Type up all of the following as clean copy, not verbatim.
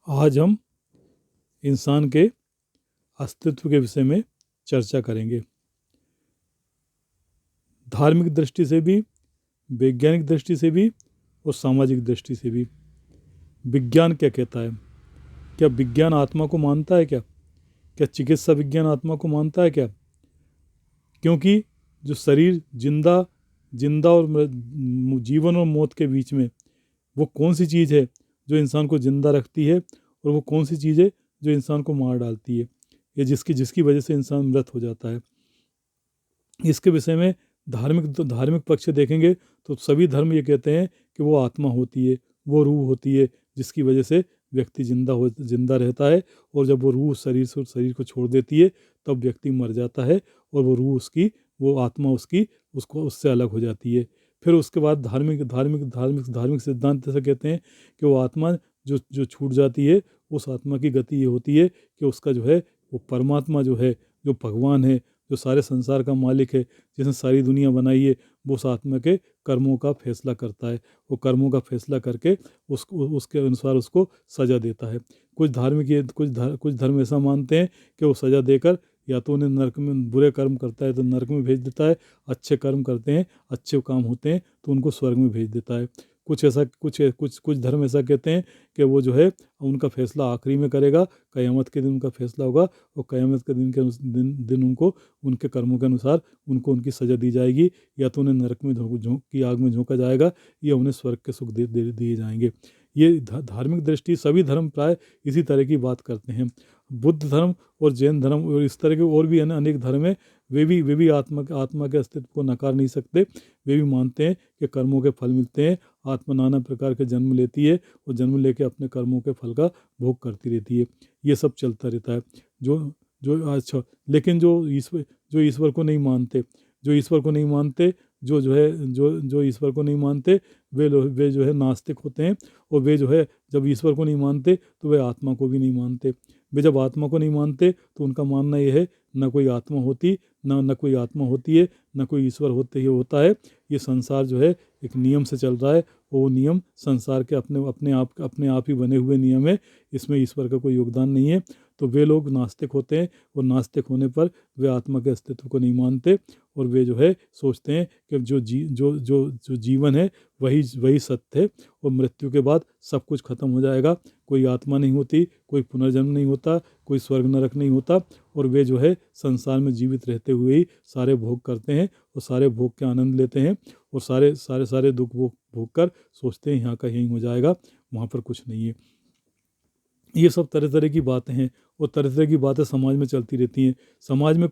आज हम इंसान के अस्तित्व के विषय में चर्चा करेंगे। धार्मिक दृष्टि से भी, वैज्ञानिक दृष्टि से भी और सामाजिक दृष्टि से भी। विज्ञान क्या कहता है? क्या विज्ञान आत्मा को मानता है? क्या चिकित्सा विज्ञान आत्मा को मानता है? क्या क्योंकि जो शरीर जिंदा और जीवन और मौत के बीच में वो कौन सी चीज़ है जो इंसान को जिंदा रखती है, और वो कौन सी चीज़ है जो इंसान को मार डालती है, या जिसकी वजह से इंसान मृत हो जाता है। इसके विषय में धार्मिक पक्ष देखेंगे तो सभी धर्म ये कहते हैं कि वो आत्मा होती है, वो रूह होती है, जिसकी वजह से व्यक्ति जिंदा रहता है, और जब वो रूह शरीर को छोड़ देती है तब व्यक्ति मर जाता है, और वो आत्मा उसको उससे अलग हो जाती है। फिर उसके बाद धार्मिक सिद्धांत ऐसे कहते हैं कि वो आत्मा जो छूट जाती है, उस आत्मा की गति ये होती है कि उसका जो है वो परमात्मा जो है, जो भगवान है, जो सारे संसार का मालिक है, जिसने सारी दुनिया बनाई है, वो उस आत्मा के कर्मों का फैसला करता है। वो कर्मों का फैसला करके उसके अनुसार उसको सज़ा देता है। कुछ धर्म ऐसा मानते हैं कि वो सज़ा देकर या तो उन्हें नरक में, बुरे कर्म करता है तो नरक में भेज देता है, अच्छे कर्म करते हैं, अच्छे काम होते हैं तो उनको स्वर्ग में भेज देता है। कुछ धर्म ऐसा कहते हैं कि वो जो है उनका फैसला आखिरी में करेगा, क़यामत के दिन उनका फैसला होगा, और क़यामत के दिन उनको उनके कर्मों के अनुसार उनको उनकी सज़ा दी जाएगी, या तो उन्हें नरक में की आग में झोंका जाएगा, या उन्हें स्वर्ग के सुख दिए जाएंगे। ये धार्मिक दृष्टि, सभी धर्म प्राय इसी तरह की बात करते हैं। बुद्ध धर्म और जैन धर्म और इस तरह के और भी अनेक धर्म है, वे भी आत्मा के अस्तित्व को नकार नहीं सकते। वे भी मानते हैं कि कर्मों के फल मिलते हैं, आत्मा नाना प्रकार के जन्म लेती है, और जन्म लेके अपने कर्मों के फल का भोग करती रहती है। ये सब चलता रहता है। जो जो अच्छा, लेकिन जो ईश्वर को नहीं मानते, जो ईश्वर को नहीं मानते जो ईश्वर को नहीं मानते, वे जो है नास्तिक होते हैं, और वे जो है जब ईश्वर को नहीं मानते तो वे आत्मा को भी नहीं मानते। वे जब आत्मा को नहीं मानते तो उनका मानना यह है न कोई आत्मा होती, न कोई आत्मा होती है, न कोई ईश्वर होता है। ये संसार जो है एक नियम से चल रहा है, और वो नियम संसार के अपने आप ही बने हुए नियम है, इसमें ईश्वर का कोई योगदान नहीं है। तो वे लोग नास्तिक होते हैं, और नास्तिक होने पर वे आत्मा के अस्तित्व को नहीं मानते, और वे जो है सोचते हैं कि जो जीवन है वही सत्य है, और मृत्यु के बाद सब कुछ खत्म हो जाएगा, कोई आत्मा नहीं होती, कोई पुनर्जन्म नहीं होता, कोई स्वर्ग नरक नहीं होता, और वे जो है संसार में जीवित रहते हुए ही सारे भोग करते हैं, और सारे भोग के आनंद लेते हैं, और सारे दुख भोग कर सोचते हैं यहाँ का यहीं हो जाएगा, वहाँ पर कुछ नहीं है। ये सब तरह तरह की बातें हैं, और तरह तरह की बातें समाज में चलती रहती हैं। समाज में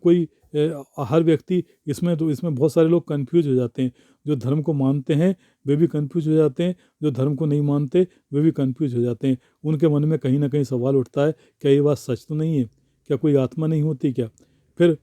हर व्यक्ति इसमें बहुत सारे लोग कंफ्यूज हो जाते हैं। जो धर्म को मानते हैं वे भी कंफ्यूज हो जाते हैं, जो धर्म को नहीं मानते वे भी कंफ्यूज हो जाते हैं। उनके मन में कहीं ना कहीं सवाल उठता है, क्या ये बात सच तो नहीं है? क्या कोई आत्मा नहीं होती क्या? फिर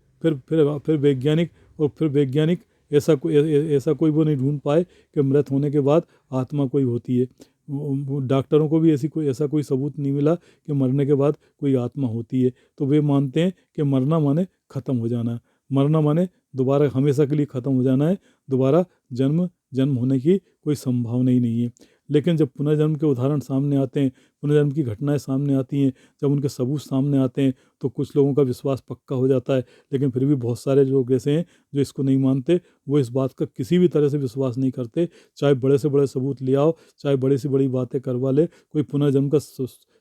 वैज्ञानिक ऐसा कोई वो नहीं ढूंढ पाए कि मृत होने के बाद आत्मा कोई होती है। डॉक्टरों को भी ऐसा कोई सबूत नहीं मिला कि मरने के बाद कोई आत्मा होती है। तो वे मानते हैं कि मरना माने ख़त्म हो जाना, मरना माने दोबारा हमेशा के लिए ख़त्म हो जाना है, दोबारा जन्म होने की कोई संभावना ही नहीं है। लेकिन जब पुनर्जन्म के उदाहरण सामने आते हैं, पुनर्जन्म की घटनाएं सामने आती हैं, जब उनके सबूत सामने आते हैं, तो कुछ लोगों का विश्वास पक्का हो जाता है। लेकिन फिर भी बहुत सारे लोग ऐसे हैं जो इसको नहीं मानते, वो इस बात का किसी भी तरह से विश्वास नहीं करते, चाहे बड़े से बड़े सबूत ले आओ, चाहे बड़ी से बड़ी बातें करवा ले, कोई पुनर्जन्म का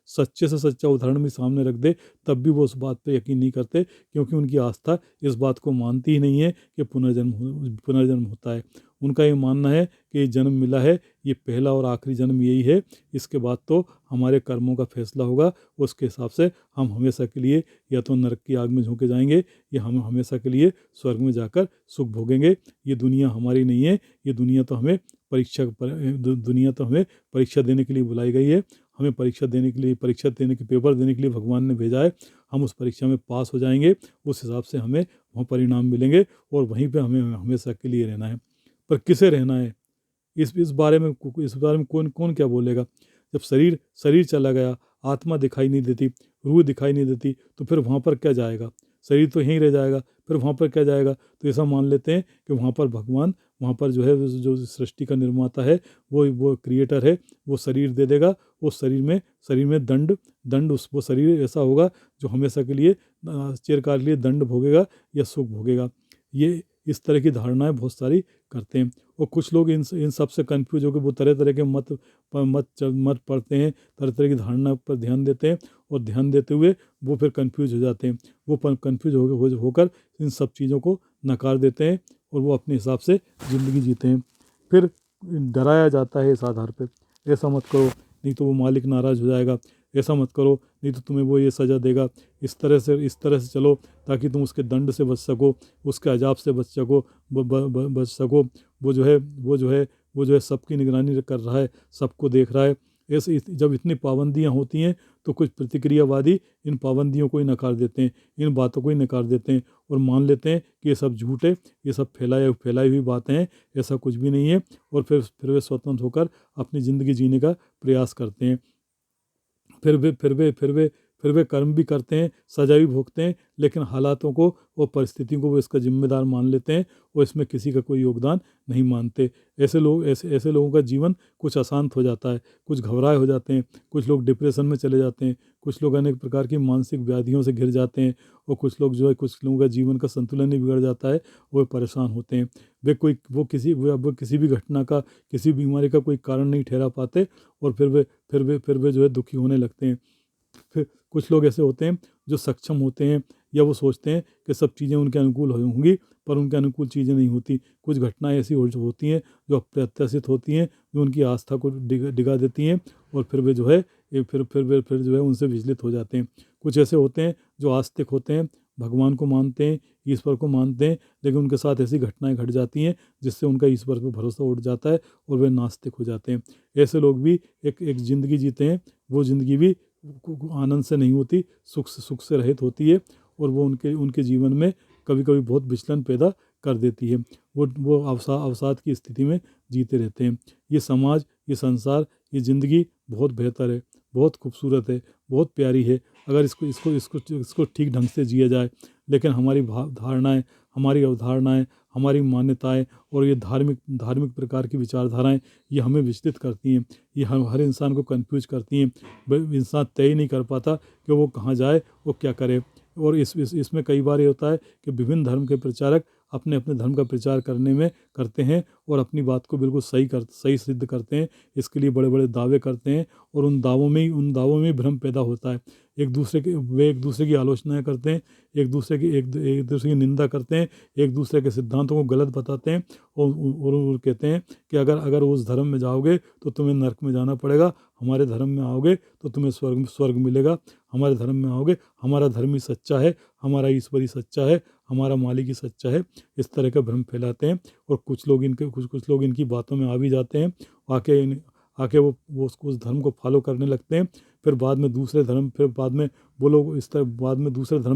सच्चे से सच्चा उदाहरण भी सामने रख दे, तब भी वो उस बात पे यकीन नहीं करते, क्योंकि उनकी आस्था इस बात को मानती ही नहीं है कि पुनर्जन्म होता है। उनका ये मानना है कि ये जन्म मिला है, ये पहला और आखिरी जन्म यही है, इसके बाद तो हमारे कर्मों का फैसला होगा, उसके हिसाब से हम हमेशा के लिए या तो नरक की आग में झोंके जाएंगे, या हम हमेशा के लिए स्वर्ग में जाकर सुख भोगेंगे। ये दुनिया हमारी नहीं है, ये दुनिया तो हमें परीक्षा देने के लिए बुलाई गई है। हमें परीक्षा देने के पेपर देने के लिए भगवान ने भेजा है। हम उस परीक्षा में पास हो जाएंगे, उस हिसाब से हमें वहाँ परिणाम मिलेंगे, और वहीं पे हमें हमेशा के लिए रहना है। पर किसे रहना है, इस बारे में कौन क्या बोलेगा? जब शरीर चला गया, आत्मा दिखाई नहीं देती, रूह दिखाई नहीं देती, तो फिर वहाँ पर क्या जाएगा? शरीर तो यहीं रह जाएगा, फिर वहाँ पर क्या जाएगा? तो ऐसा मान लेते हैं कि वहाँ वहाँ पर जो है जो सृष्टि का निर्माता है वो क्रिएटर है, वो शरीर दे देगा। उस शरीर में दंड वो शरीर ऐसा होगा जो हमेशा के लिए चिरकाल के लिए दंड भोगेगा या सुख भोगेगा। ये इस तरह की धारणाएं बहुत सारी करते हैं। और कुछ लोग इन सब से कन्फ्यूज होकर वो तरह तरह के मत पढ़ते हैं, तरह तरह की धारणा पर ध्यान देते हैं, और ध्यान देते हुए वो फिर कन्फ्यूज हो जाते हैं। वो कन्फ्यूज होकर इन सब चीज़ों को नकार देते हैं और वो अपने हिसाब से ज़िंदगी जीते हैं। फिर डराया जाता है इस आधार पर, ऐसा मत करो नहीं तो वो मालिक नाराज़ हो जाएगा, ऐसा मत करो नहीं तो तुम्हें वो ये सज़ा देगा, इस तरह से चलो ताकि तुम उसके दंड से बच सको, उसके अजाब से बच सको, बच सको। वो जो है सबकी निगरानी कर रहा है, सबको देख रहा है। ऐसे जब इतनी पाबंदियां होती हैं तो कुछ प्रतिक्रियावादी इन पाबंदियों को ही नकार देते हैं, इन बातों को ही नकार देते हैं और मान लेते हैं कि ये सब झूठ है, ये सब फैलाई हुई बातें हैं, ऐसा कुछ भी नहीं है। और फिर वे स्वतंत्र होकर अपनी ज़िंदगी जीने का प्रयास करते हैं। फिर वे कर्म भी करते हैं, सजा भी भोगते हैं, लेकिन हालातों को और परिस्थितियों को वो इसका जिम्मेदार मान लेते हैं और इसमें किसी का कोई योगदान नहीं मानते। ऐसे लोगों का जीवन कुछ अशांत हो जाता है, कुछ घबराए हो जाते हैं, कुछ लोग डिप्रेशन में चले जाते हैं, कुछ लोग अनेक प्रकार की मानसिक व्याधियों से घिर जाते हैं, और कुछ लोगों का जीवन का संतुलन ही बिगड़ जाता है, वो परेशान होते हैं। वो किसी भी घटना का, किसी बीमारी का कोई कारण नहीं ठहरा पाते, और फिर वे जो है दुखी होने लगते हैं। फिर कुछ लोग ऐसे होते हैं जो सक्षम होते हैं, या वो सोचते हैं कि सब चीज़ें उनके अनुकूल होंगी, पर उनके अनुकूल चीज़ें नहीं होती। कुछ घटनाएं ऐसी होती हैं जो अप्रत्याशित होती हैं, जो उनकी आस्था को डिगा देती हैं, और फिर वे जो है फिर जो है उनसे विचलित हो जाते हैं। कुछ ऐसे होते हैं जो आस्तिक होते हैं, भगवान को मानते हैं, ईश्वर को मानते हैं, लेकिन उनके साथ ऐसी घटनाएं घट जाती हैं जिससे उनका ईश्वर पर भरोसा उठ जाता है और वे नास्तिक हो जाते हैं। ऐसे लोग भी एक ज़िंदगी जीते हैं, वो ज़िंदगी भी आनंद से नहीं होती, सुख से रहित होती है, और वो उनके जीवन में कभी कभी बहुत विचलन पैदा कर देती है। वो अवसाद की स्थिति में जीते रहते हैं। ये समाज, ये संसार, ये ज़िंदगी बहुत बेहतर है, बहुत खूबसूरत है, बहुत प्यारी है अगर इसको ठीक ढंग से जिया जाए। लेकिन हमारी धारणाएं, हमारी अवधारणाएं, हमारी मान्यताएं और ये धार्मिक प्रकार की विचारधाराएं, ये हमें विचलित करती हैं, ये हर इंसान को कंफ्यूज करती हैं। इंसान तय ही नहीं कर पाता कि वो कहाँ जाए, वो क्या करे। और इसमें कई बार ये होता है कि विभिन्न धर्म के प्रचारक अपने अपने धर्म का प्रचार करते हैं और अपनी बात को बिल्कुल सही सिद्ध करते हैं। इसके लिए बड़े बड़े दावे करते हैं, और उन दावों में ही भ्रम पैदा होता है। वे एक दूसरे की आलोचनाएं करते हैं, एक दूसरे की निंदा करते हैं, एक दूसरे के सिद्धांतों को गलत बताते हैं, और कहते हैं कि अगर उस धर्म में जाओगे तो तुम्हें नरक में जाना पड़ेगा, हमारे धर्म में आओगे तो तुम्हें स्वर्ग मिलेगा, हमारे धर्म में आओगे, हमारा धर्म ही सच्चा है, हमारा ईश्वर ही सच्चा है, हमारा मालिक ही सच्चा है। इस तरह का भ्रम फैलाते हैं, और कुछ लोग इनकी बातों में आ भी जाते हैं। आके वो उस धर्म को फॉलो करने लगते हैं। फिर बाद में दूसरे धर्म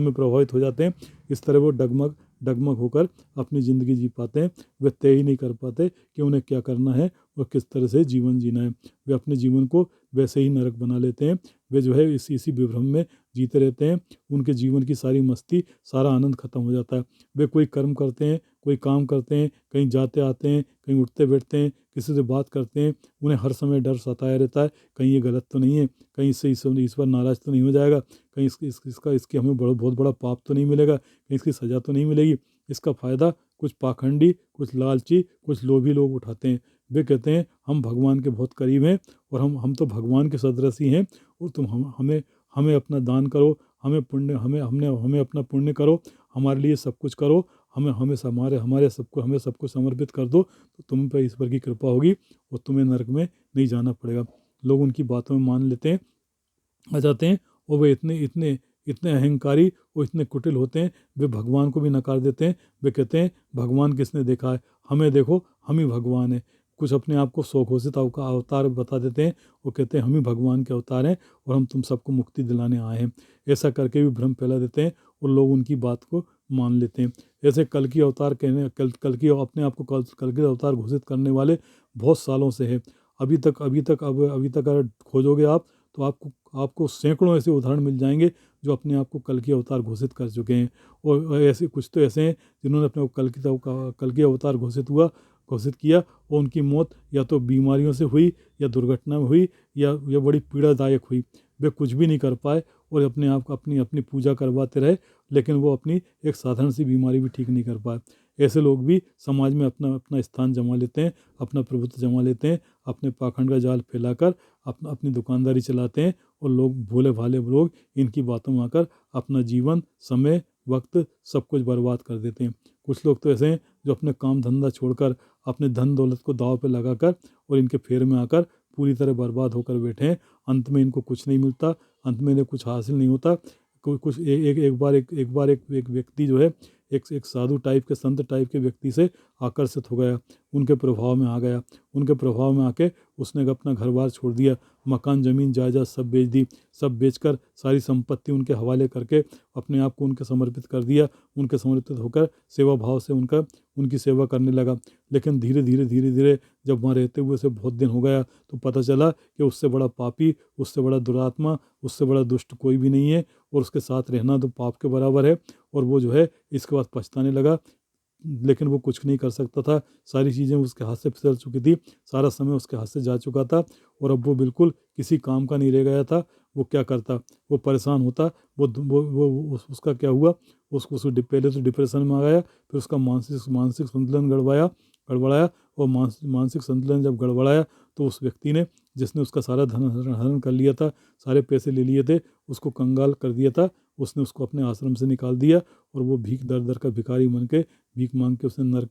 में प्रभावित हो जाते हैं। इस तरह वो डगमग होकर अपनी ज़िंदगी जी पाते हैं। वे तय ही नहीं कर पाते कि उन्हें क्या करना है और किस तरह से जीवन जीना है। वे अपने जीवन को वैसे ही नरक बना लेते हैं। वे जो है इसी विभ्रम में जीते रहते हैं। उनके जीवन की सारी मस्ती, सारा आनंद खत्म हो जाता है। वे कोई कर्म करते हैं, कोई काम करते हैं, कहीं जाते आते हैं, कहीं उठते बैठते हैं, किसी से बात करते हैं, उन्हें हर समय डर सताया रहता है, कहीं ये गलत तो नहीं है, कहीं इससे ईश्वर नाराज़ तो नहीं हो जाएगा, कहीं इसकी हमें बहुत बड़ा पाप तो नहीं मिलेगा, कहीं इसकी सज़ा तो नहीं मिलेगी। इसका फ़ायदा कुछ पाखंडी, कुछ लालची, कुछ लोभी लोग उठाते हैं। वे कहते हैं हम भगवान के बहुत करीब हैं, और हम तो भगवान के सदृश ही हैं, और तुम हमें अपना दान करो, हमें अपना पुण्य करो, हमारे लिए सब कुछ करो, हमें सबको समर्पित कर दो, तो तुम पर ईश्वर की कृपा होगी और तुम्हें नरक में नहीं जाना पड़ेगा। लोग उनकी बातों में मान लेते हैं, आ जाते हैं, और वे इतने अहंकारी और इतने कुटिल होते हैं, वे भगवान को भी नकार देते हैं। वे कहते हैं भगवान किसने देखा है, हमें देखो, हम ही भगवान हैं। कुछ अपने आप को स्वघोषित अवतार बता देते हैं, वो कहते हैं हम ही भगवान के अवतार हैं और हम तुम सबको मुक्ति दिलाने आए हैं। ऐसा करके भी भ्रम फैला देते हैं और लोग उनकी बात को मान लेते हैं। ऐसे कल की अवतार अपने आप को कल के अवतार घोषित करने वाले बहुत सालों से है। अभी तक अगर खोजोगे आप, तो आपको सैकड़ों ऐसे उदाहरण मिल जाएंगे जो अपने आप को कल की अवतार घोषित कर चुके हैं। और ऐसे कुछ तो ऐसे हैं जिन्होंने अपने को कल की अवतार घोषित हुआ घोषित किया और उनकी मौत या तो बीमारियों से हुई या दुर्घटना में हुई या बड़ी पीड़ादायक हुई। वे कुछ भी नहीं कर पाए और अपने आप को अपनी अपनी पूजा करवाते रहे, लेकिन वो अपनी एक साधारण सी बीमारी भी ठीक नहीं कर पाए। ऐसे लोग भी समाज में अपना अपना स्थान जमा लेते हैं, अपना प्रभुत्व जमा लेते हैं, अपने पाखंड का जाल फैलाकर अपनी दुकानदारी चलाते हैं और लोग भोले भाले लोग इनकी बातों में आकर अपना जीवन, समय, वक्त सब कुछ बर्बाद कर देते हैं। कुछ लोग तो ऐसे हैं जो अपने काम धंधा छोड़कर अपने धन दौलत को दांव पे लगाकर और इनके फेर में आकर पूरी तरह बर्बाद होकर बैठे हैं। अंत में इनको कुछ नहीं मिलता, अंत में इन्हें कुछ हासिल नहीं होता। कुछ एक बार एक व्यक्ति जो है एक साधु टाइप के, संत टाइप के व्यक्ति से आकर्षित हो गया, उनके प्रभाव में आ गया। उनके प्रभाव में आके उसने अपना घर बार छोड़ दिया, मकान ज़मीन जायदाद सब बेच दी, सब बेचकर सारी संपत्ति उनके हवाले करके अपने आप को उनके समर्पित कर दिया। उनके समर्पित होकर सेवा भाव से उनकी सेवा करने लगा। लेकिन धीरे धीरे जब वहाँ रहते हुए उसे बहुत दिन हो गया तो पता चला कि उससे बड़ा पापी, उससे बड़ा दुरात्मा, उससे बड़ा दुष्ट कोई भी नहीं है और उसके साथ रहना तो पाप के बराबर है। और वो जो है इसके बाद पछताने लगा, लेकिन वो कुछ नहीं कर सकता था। सारी चीज़ें उसके हाथ से फिसल चुकी थी, सारा समय उसके हाथ से जा चुका था और अब वो बिल्कुल किसी काम का नहीं रह गया था। वो क्या करता, वो परेशान होता। उसका क्या हुआ, पहले तो डिप्रेशन में आ गया, फिर उसका मानसिक संतुलन गड़बड़ाया और मानसिक संतुलन जब गड़बड़ाया तो उस व्यक्ति ने, जिसने उसका सारा धन हरण कर लिया था, सारे पैसे ले लिए थे, उसको कंगाल कर दिया था, उसने उसको अपने आश्रम से निकाल दिया और वो भीख दर दर का भिखारी बन के भीख मांग के उसने नरक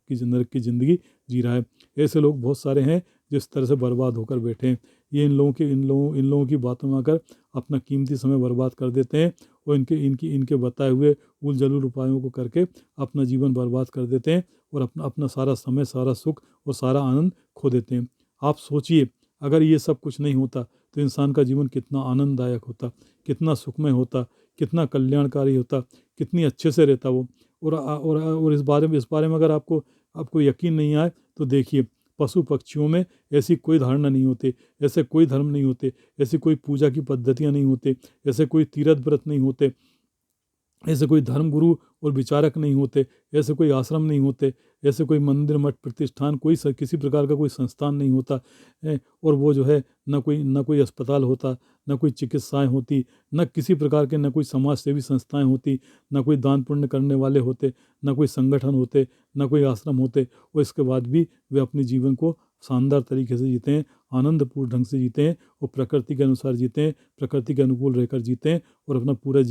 की ज़िंदगी जी रहा है। ऐसे लोग बहुत सारे हैं जिस तरह से बर्बाद होकर बैठे हैं। ये इन लोगों की बातों में आकर अपना कीमती समय बर्बाद कर देते हैं और इनके बताए हुए उल जलूल उपायों को करके अपना जीवन बर्बाद कर देते हैं और अपना सारा समय, सारा सुख और सारा आनंद खो देते हैं। आप सोचिए, अगर ये सब कुछ नहीं होता तो इंसान का जीवन कितना आनंददायक होता, कितना सुखमय होता, कितना कल्याणकारी होता, कितनी अच्छे से रहता वो। और इस बारे में अगर आपको यकीन नहीं आए तो देखिए, पशु पक्षियों में ऐसी कोई धारणा नहीं होती, ऐसे कोई धर्म नहीं होते, ऐसी कोई पूजा की पद्धतियाँ नहीं होते, ऐसे कोई तीर्थ व्रत नहीं होते, ऐसे कोई धर्म गुरु और विचारक नहीं होते, ऐसे कोई आश्रम नहीं होते, ऐसे कोई मंदिर मठ प्रतिष्ठान किसी प्रकार का कोई संस्थान नहीं होता है। और वो जो है न कोई अस्पताल होता, न कोई चिकित्साएं होती, न किसी प्रकार के, न कोई समाज सेवी संस्थाएं होती, न कोई दान पुण्य करने वाले होते, न कोई संगठन होते, न कोई आश्रम होते। और इसके बाद भी वे अपने जीवन को शानदार तरीके से जीते हैं, आनंदपूर्ण ढंग से जीते हैं और प्रकृति के अनुसार जीते हैं, प्रकृति के अनुकूल रहकर जीते हैं और अपना पूरा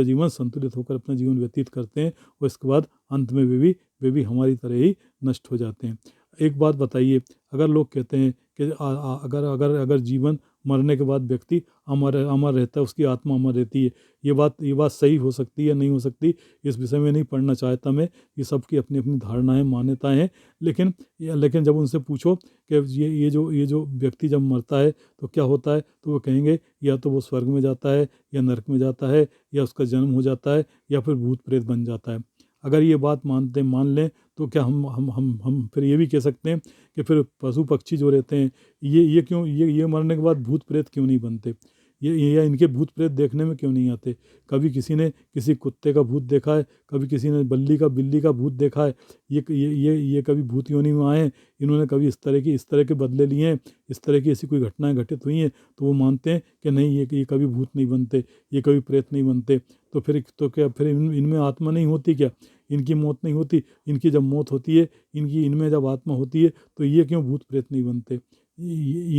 जीवन संतुलित होकर अपना जीवन व्यतीत करते हैं। और इसके बाद अंत में वे भी हमारी तरह ही नष्ट हो जाते हैं। एक बात बताइए, अगर लोग कहते हैं कि अगर जीवन मरने के बाद व्यक्ति अमर रहता है, उसकी आत्मा अमर रहती है, ये बात सही हो सकती है या नहीं हो सकती, इस विषय में नहीं पढ़ना चाहता मैं। ये सबकी अपनी अपनी धारणाएं, मान्यताएं हैं। लेकिन जब उनसे पूछो कि ये जो व्यक्ति जब मरता है तो क्या होता है, तो वो कहेंगे या तो वो स्वर्ग में जाता है या नरक में जाता है या उसका जन्म हो जाता है या फिर भूत प्रेत बन जाता है। अगर ये बात मान लें तो क्या हम फिर ये भी कह सकते हैं कि फिर पशु पक्षी जो रहते हैं ये क्यों, ये मरने के बाद भूत प्रेत क्यों नहीं बनते, ये इनके भूत प्रेत देखने में क्यों नहीं आते? कभी किसी ने किसी कुत्ते का भूत देखा है, कभी किसी ने बिल्ली का भूत देखा है? ये कभी भूत योनि में आए हैं? इन्होंने कभी इस तरह के बदले लिए हैं, इस तरह की ऐसी कोई घटनाएं घटित हुई हैं तो वो मानते हैं कि नहीं, ये कभी भूत नहीं बनते, ये कभी प्रेत नहीं बनते। तो क्या फिर इनमें आत्मा नहीं होती क्या? इनकी मौत नहीं होती? इनकी जब मौत होती है, इनमें जब आत्मा होती है तो ये क्यों भूत प्रेत नहीं बनते?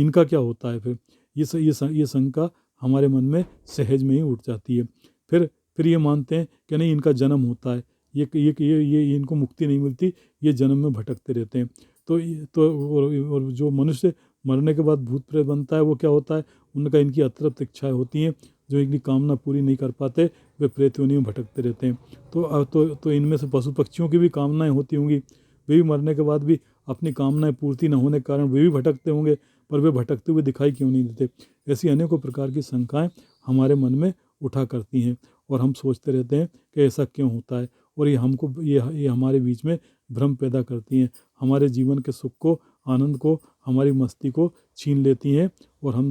इनका क्या होता है फिर? ये शंका हमारे मन में सहज में ही उठ जाती है। फिर ये मानते हैं कि नहीं, इनका जन्म होता है, ये इनको मुक्ति नहीं मिलती, ये जन्म में भटकते रहते हैं। और जो मनुष्य मरने के बाद भूत प्रेत बनता है वो क्या होता है, उनका इनकी अतृप्त इच्छाएं होती हैं, जो इनकी कामना पूरी नहीं कर पाते, वे प्रेत योनि में भटकते रहते हैं। तो इनमें से पशु पक्षियों की भी कामनाएं होती होंगी, वे भी मरने के बाद भी अपनी कामनाएं पूर्ति न होने के कारण वे भी भटकते होंगे, पर वे भटकते हुए दिखाई क्यों नहीं देते? ऐसी अनेकों प्रकार की शंकाएं हमारे मन में उठा करती हैं और हम सोचते रहते हैं कि ऐसा क्यों होता है, और ये हमारे बीच में भ्रम पैदा करती हैं, हमारे जीवन के सुख को, आनंद को, हमारी मस्ती को छीन लेती हैं और हम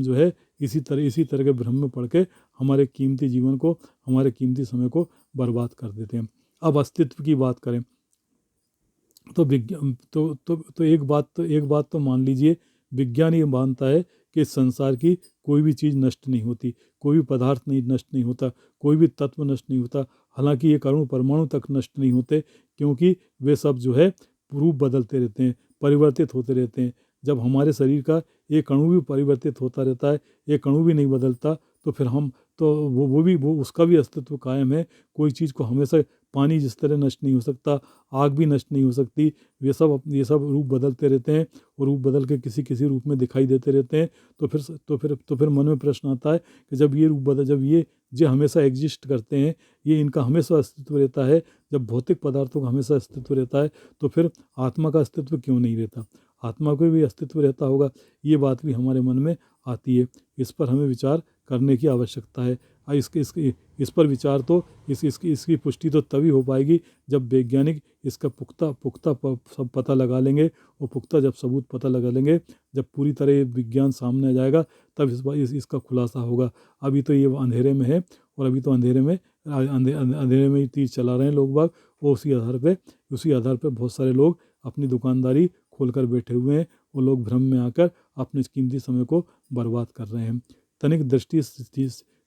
जो है इसी तरह के भ्रम में पड़ के हमारे कीमती जीवन को, हमारे कीमती समय को बर्बाद कर देते हैं। अब अस्तित्व की बात करें तो विज्ञान एक बात तो मान लीजिए, विज्ञान ये मानता है कि इस संसार की कोई भी चीज़ नष्ट नहीं होती, कोई भी पदार्थ नहीं नष्ट नहीं होता, कोई भी तत्व नष्ट नहीं होता। हालांकि ये अणु परमाणु तक नष्ट नहीं होते, क्योंकि वे सब जो है रूप बदलते रहते हैं, परिवर्तित होते रहते हैं। जब हमारे शरीर का एक अणु भी परिवर्तित होता रहता है, एक अणु भी नहीं बदलता, तो फिर हम तो वो उसका भी अस्तित्व कायम है। कोई चीज़ को हमेशा, पानी जिस तरह नष्ट नहीं हो सकता, आग भी नष्ट नहीं हो सकती, ये सब रूप बदलते रहते हैं और रूप बदल के किसी किसी रूप में दिखाई देते रहते हैं। तो फिर मन में प्रश्न आता है कि जब ये हमेशा एग्जिस्ट करते हैं, ये इनका हमेशा अस्तित्व रहता है, जब भौतिक पदार्थों का हमेशा अस्तित्व रहता है, तो फिर आत्मा का अस्तित्व क्यों नहीं रहता? आत्मा को भी अस्तित्व रहता होगा। ये बात भी हमारे मन में आती है। इस पर हमें विचार करने की आवश्यकता है। इस पर विचार तो इसकी पुष्टि तो तभी हो पाएगी जब वैज्ञानिक इसका सब पता लगा लेंगे, और पुख्ता जब सबूत पता लगा लेंगे, जब पूरी तरह ये विज्ञान सामने आ जाएगा, तब इसका खुलासा होगा। अभी तो ये अंधेरे में है, और अभी तो अंधेरे में ही तीर चला रहे हैं लोग बाग, और उसी आधार पे बहुत सारे लोग अपनी दुकानदारी खोलकर बैठे हुए हैं। वो लोग भ्रम में आकर अपने कीमती समय को बर्बाद कर रहे हैं। तनिक दृष्टि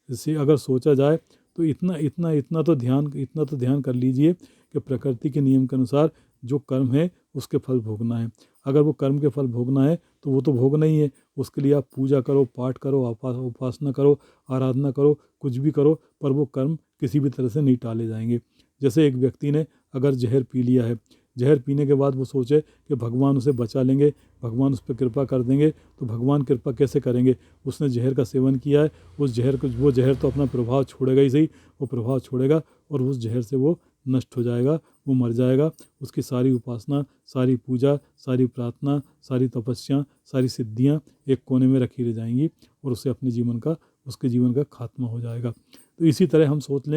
से अगर सोचा जाए तो इतना तो ध्यान कर लीजिए कि प्रकृति के नियम के अनुसार जो कर्म है उसके फल भोगना है। अगर वो कर्म के फल भोगना है तो वो तो भोगना ही है। उसके लिए आप पूजा करो, पाठ करो, उपासना करो, आराधना करो, कुछ भी करो, पर वो कर्म किसी भी तरह से नहीं टाले जाएंगे। जैसे एक व्यक्ति ने अगर जहर पी लिया है, जहर पीने के बाद वो सोचे कि भगवान उसे बचा लेंगे, भगवान उस पर कृपा कर देंगे, तो भगवान कृपा कैसे करेंगे? उसने जहर का सेवन किया है, वो जहर तो अपना प्रभाव छोड़ेगा ही सही, वो प्रभाव छोड़ेगा और उस जहर से वो नष्ट हो जाएगा, वो मर जाएगा। उसकी सारी उपासना, सारी पूजा, सारी प्रार्थना, सारी तपस्या, सारी सिद्धियाँ एक कोने में रखी रह जाएंगी, और उसके जीवन का खात्मा हो जाएगा। तो इसी तरह हम सोच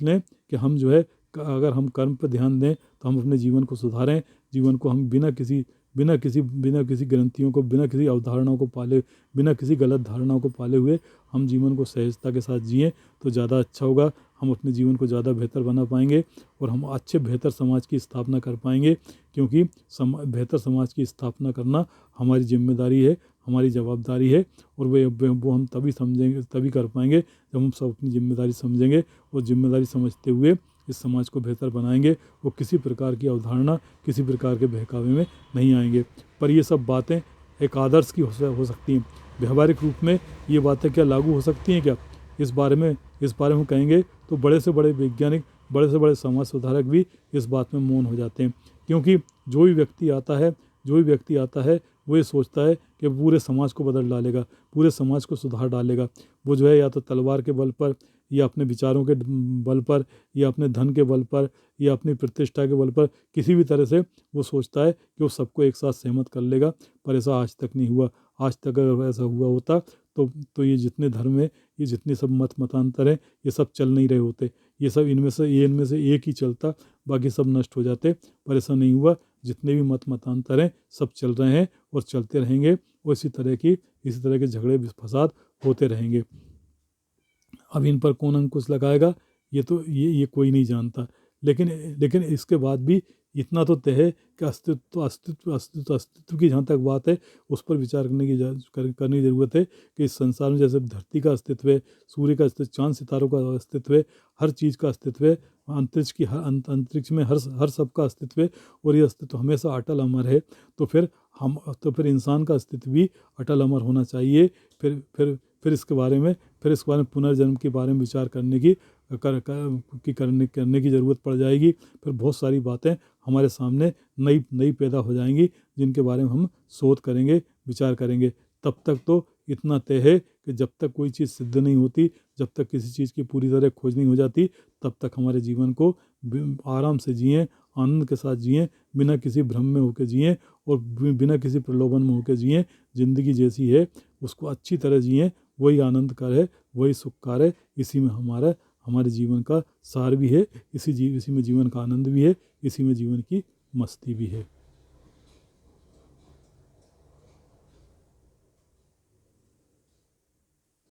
लें कि हम जो है, अगर हम कर्म पर ध्यान दें तो हम अपने जीवन को सुधारें। जीवन को हम बिना किसी ग्रंथियों को, बिना किसी अवधारणाओं को पाले, बिना किसी गलत धारणाओं को पाले हुए हम जीवन को सहजता के साथ जिएं तो ज़्यादा अच्छा होगा। हम अपने जीवन को ज़्यादा बेहतर बना पाएंगे, और हम बेहतर समाज की स्थापना कर पाएंगे, क्योंकि बेहतर समाज की स्थापना करना हमारी जिम्मेदारी है, हमारी जवाबदारी है। और वो हम तभी कर पाएंगे जब हम सब अपनी जिम्मेदारी समझेंगे, और जिम्मेदारी समझते हुए इस समाज को बेहतर बनाएंगे। वो किसी प्रकार की अवधारणा, किसी प्रकार के बहकावे में नहीं आएंगे। पर ये सब बातें एक आदर्श की हो सकती हैं। व्यवहारिक रूप में ये बातें क्या लागू हो सकती हैं क्या? इस बारे में हम कहेंगे तो बड़े से बड़े वैज्ञानिक, बड़े से बड़े समाज सुधारक भी इस बात में मौन हो जाते हैं। क्योंकि जो भी व्यक्ति आता है वो ये सोचता है कि पूरे समाज को बदल डालेगा, पूरे समाज को सुधार डालेगा। वो जो है या तो तलवार के बल पर, या अपने विचारों के बल पर, या अपने धन के बल पर, या अपनी प्रतिष्ठा के बल पर, किसी भी तरह से वो सोचता है कि वो सबको एक साथ सहमत कर लेगा। पर ऐसा आज तक नहीं हुआ। आज तक अगर ऐसा हुआ होता तो ये जितने धर्म है, ये जितने सब मतांतर हैं, ये सब चल नहीं रहे होते। ये सब इनमें से एक ही चलता, बाकी सब नष्ट हो जाते। पर ऐसा नहीं हुआ। जितने भी मतांतर हैं सब चल रहे हैं और चलते रहेंगे, और इसी तरह के झगड़े फसाद होते रहेंगे। अब इन पर कौन अंकुश लगाएगा, ये कोई नहीं जानता। लेकिन इसके बाद भी इतना तो तय है कि अस्तित्व की जहाँ तक बात है, उस पर विचार करने की ज़रूरत है कि इस संसार में जैसे धरती का अस्तित्व है, सूर्य का अस्तित्व, चांद सितारों का अस्तित्व है, हर चीज़ का अस्तित्व है, अंतरिक्ष में हर सब का अस्तित्व है, और ये अस्तित्व हमेशा अटल अमर है। तो फिर इंसान का अस्तित्व भी अटल अमर होना चाहिए। फिर इसके बारे में पुनर्जन्म के बारे में विचार करने की ज़रूरत पड़ जाएगी। फिर बहुत सारी बातें हमारे सामने नई पैदा हो जाएंगी, जिनके बारे में हम शोध करेंगे, विचार करेंगे। तब तक तो इतना तय है कि जब तक कोई चीज़ सिद्ध नहीं होती, जब तक किसी चीज़ की पूरी तरह खोज नहीं हो जाती, तब तक हमारे जीवन को आराम से जिएं, आनंद के साथ जिएं, बिना किसी भ्रम में होकर जिएं, और बिना किसी प्रलोभन में होकर जिएं। ज़िंदगी जैसी है उसको अच्छी तरह जिएं। वही आनंदकर है, वही सुखकार है। इसी में हमारे जीवन का सार भी है, इसी में जीवन का आनंद भी है, इसी में जीवन की मस्ती भी है।